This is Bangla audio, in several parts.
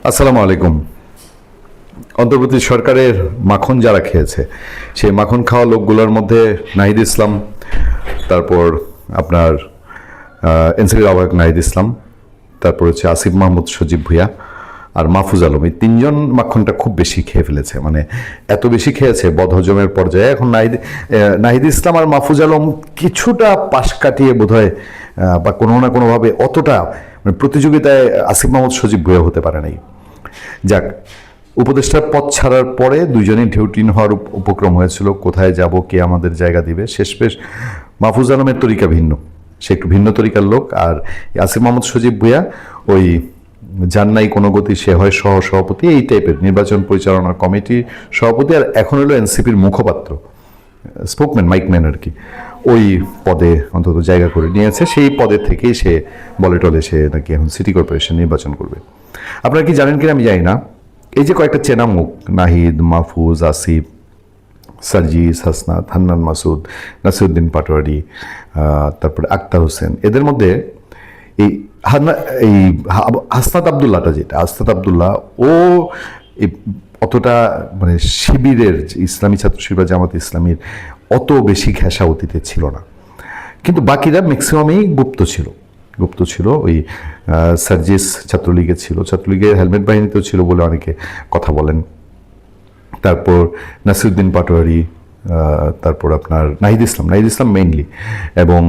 আসসালামু আলাইকুম। অন্তর্বর্তী সরকারের মাখন যারা খেয়েছে সেই মাখন খাওয়া লোকগুলোর মধ্যে নাহিদ ইসলাম, তারপর আপনার এনসিপির আহ্বায়ক নাহিদ ইসলাম, তারপর হচ্ছে আসিফ মাহমুদ সজীব ভুঁইয়া আর মাহফুজ আলম, এই তিনজন মাখনটা খুব বেশি খেয়ে ফেলেছে। মানে এত বেশি খেয়েছে বদহজমের পর্যায়ে। এখন নাহিদ ইসলাম আর মাহফুজ আলম কিছুটা পাশ কাটিয়ে বোধহয় বা কোনো না কোনোভাবে অতটা মানে প্রতিযোগিতায় আসিফ মাহমুদ সজীব ভুঁইয়া হতে পারে নাই। যাক, উপদেষ্টার পথ ছাড়ার পরে দুইজনই ঢেউটিন হওয়ার উপক্রম হয়েছিল, কোথায় যাব, কে আমাদের জায়গা দিবে। শেষমেশ মাহফুজ আলমের তরিকা ভিন্ন, সে একটু ভিন্ন তরিকার লোক। আর আসিফ মাহমুদ সজীব ভুঁইয়া ওই যার নাই কোনো গতি সে হয় সভাপতি, এই টাইপের নির্বাচন পরিচালনা কমিটির সভাপতি, আর এখন হলো এনসিপির মুখপাত্র, স্পোকম্যান, মাইকম্যান আর কি, ওই পদে অন্তত জায়গা করে নিয়েছে। সেই পদের থেকেই সে বলে টলে সে নাকি এখন সিটি কর্পোরেশন নির্বাচন করবে। আপনারা কি জানেন কিনা আমি জানি না, এই যে কয়েকটা চেনা মুখ, নাহিদ, মাহফুজ, আসিফ, সার্জিস, হাসনাত, হান্নান মাসুদ, নাসিরউদ্দিন পাটোয়ারি, তারপরে আক্তার হোসেন, এদের মধ্যে এই এই হাসনাত আবদুল্লাহটা, যেটা হাসনাত আবদুল্লাহ, ও অতটা মানে শিবিরের ইসলামী ছাত্র শিবির বা জামাত ইসলামীর অত বেশি ঘেঁষা অতীতে ছিল না, কিন্তু বাকিরা ম্যাক্সিমামই গুপ্ত ছিল। ওই সার্জিস ছাত্রলীগে ছিল, ছাত্রলীগের হেলমেট বাহিনীতেও ছিল বলে অনেকে কথা বলেন। তারপর নাসিরউদ্দিন পাটোয়ারি, তারপর আপনার নাহিদ ইসলাম মেইনলি, এবং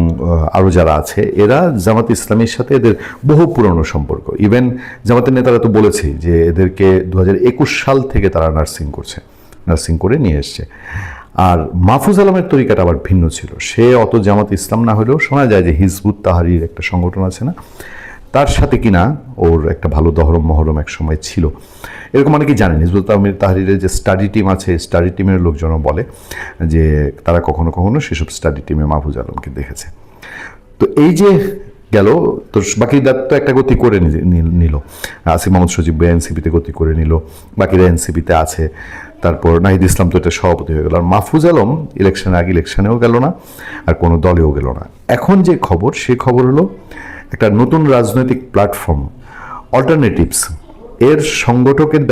আরও যারা আছে, এরা জামাত ইসলামীর সাথে এদের বহু পুরনো সম্পর্ক। ইভেন জামাতের নেতারা তো বলেছে যে এদেরকে 2021 সাল থেকে তারা নার্সিং করে নিয়ে এসছে। আর মাহফুজ আলমের তরিকাটা আবার ভিন্ন ছিল। সে অত জামাত ইসলাম না হলেও শোনা যায় যে হিজবুত তাহরির একটা সংগঠন আছে না, তার সাথে কিনা ওর একটা ভালো মহরম এক সময় ছিল, এরকম অনেকেই জানেন। হিজবুত তাহরিরের যে স্টাডি টিম আছে, স্টাডি টিমের লোকজনও বলে যে তারা কখনো কখনো সেসব স্টাডি টিমে মাহফুজ আলমকে দেখেছে। তো এই যে গেল, তো বাকি দায়িত্ব একটা গতি করে নিল আসিফ মাহমুদ সজীব ভুঁইয়া, এনসিপিতে গতি করে নিল, বাকিরা এনসিপিতে আছে। তারপর নাহিদ ইসলাম তো এটা সভাপতি হয়ে গেল, আর মাহফুজ আলম ইলেকশনের আগে ইলেকশনেও গেল না, আর কোনো দলেও গেল না। এখন যে খবর, সে খবর হলো একটা নতুন রাজনৈতিক প্ল্যাটফর্ম অল্টারনেটিভস এর সংগঠকের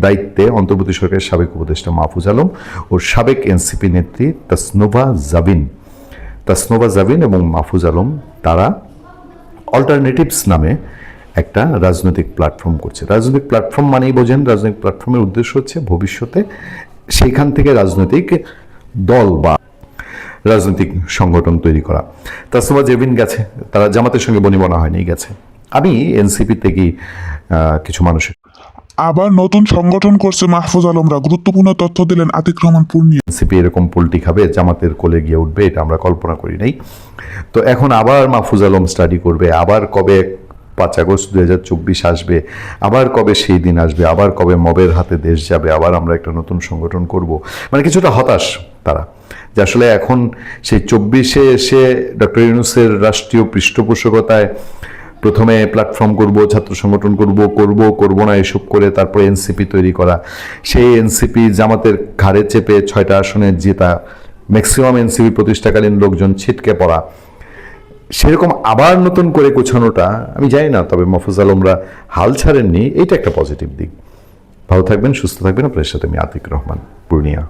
দায়িত্বে অন্তর্বর্তী সরকারের সাবেক উপদেষ্টা মাহফুজ আলম ও সাবেক এনসিপি নেত্রী তাসনোভা জাবিন এবং মাহফুজ আলম, তারা অল্টারনেটিভস নামে একটা রাজনৈতিক প্ল্যাটফর্ম করছে। রাজনৈতিক প্ল্যাটফর্ম মানেই বোঝেন, রাজনৈতিক প্ল্যাটফর্মের উদ্দেশ্য হচ্ছে ভবিষ্যতে সেইখান থেকে রাজনৈতিক দল বা রাজনৈতিক সংগঠন তৈরি করা। তাসনোভা জাবিন গেছে, তারা জামাতের সঙ্গে বনিবনা হয়নি, গেছে। আমি এনসিপি থেকে কিছু মানুষের আবার নতুন সংগঠন করছে মাহফুজ আলমরা, গুরুত্বপূর্ণ তথ্য দিলেন আতিক রহমান পূর্ণিয়া। এনসিপি এরকম পোল্টি খাবে, জামাতের কোলে গিয়ে উঠবে, এটা আমরা কল্পনা করি নাই। তো এখন আবার মাহফুজ আলম স্টাডি করবে, আবার কবে 5 আগস্ট 2024 আসবে, আবার কবে সেই দিন আসবে, আবার কবে মবের হাতে দেশ যাবে, আবার আমরা একটা নতুন সংগঠন করব। মানে কিছুটা হতাশ তারা, যে আসলে এখন সেই 24-এ এসে ডক্টর ইউনূসের রাষ্ট্রীয় পৃষ্ঠপোষকতায় প্রথমে প্ল্যাটফর্ম করব, ছাত্র সংগঠন করব না এসব করে তারপর এনসিপি তৈরি করা, সেই এনসিপি জামাতের ঘাড়ে চেপে 6টা আসনে জেতা, ম্যাক্সিমাম এনসিপি প্রতিষ্ঠাকালীন লোকজন ছিটকে পড়া, সেরকম আবার নতুন করে গোছানোটা আমি জানি না। তবে মাহফুজ আলমরা হাল ছাড়েননি, এটা একটা পজিটিভ দিক। ভালো থাকবেন, সুস্থ থাকবেন। আপনার সাথে আমি আতিক রহমান, পূর্ণিয়া।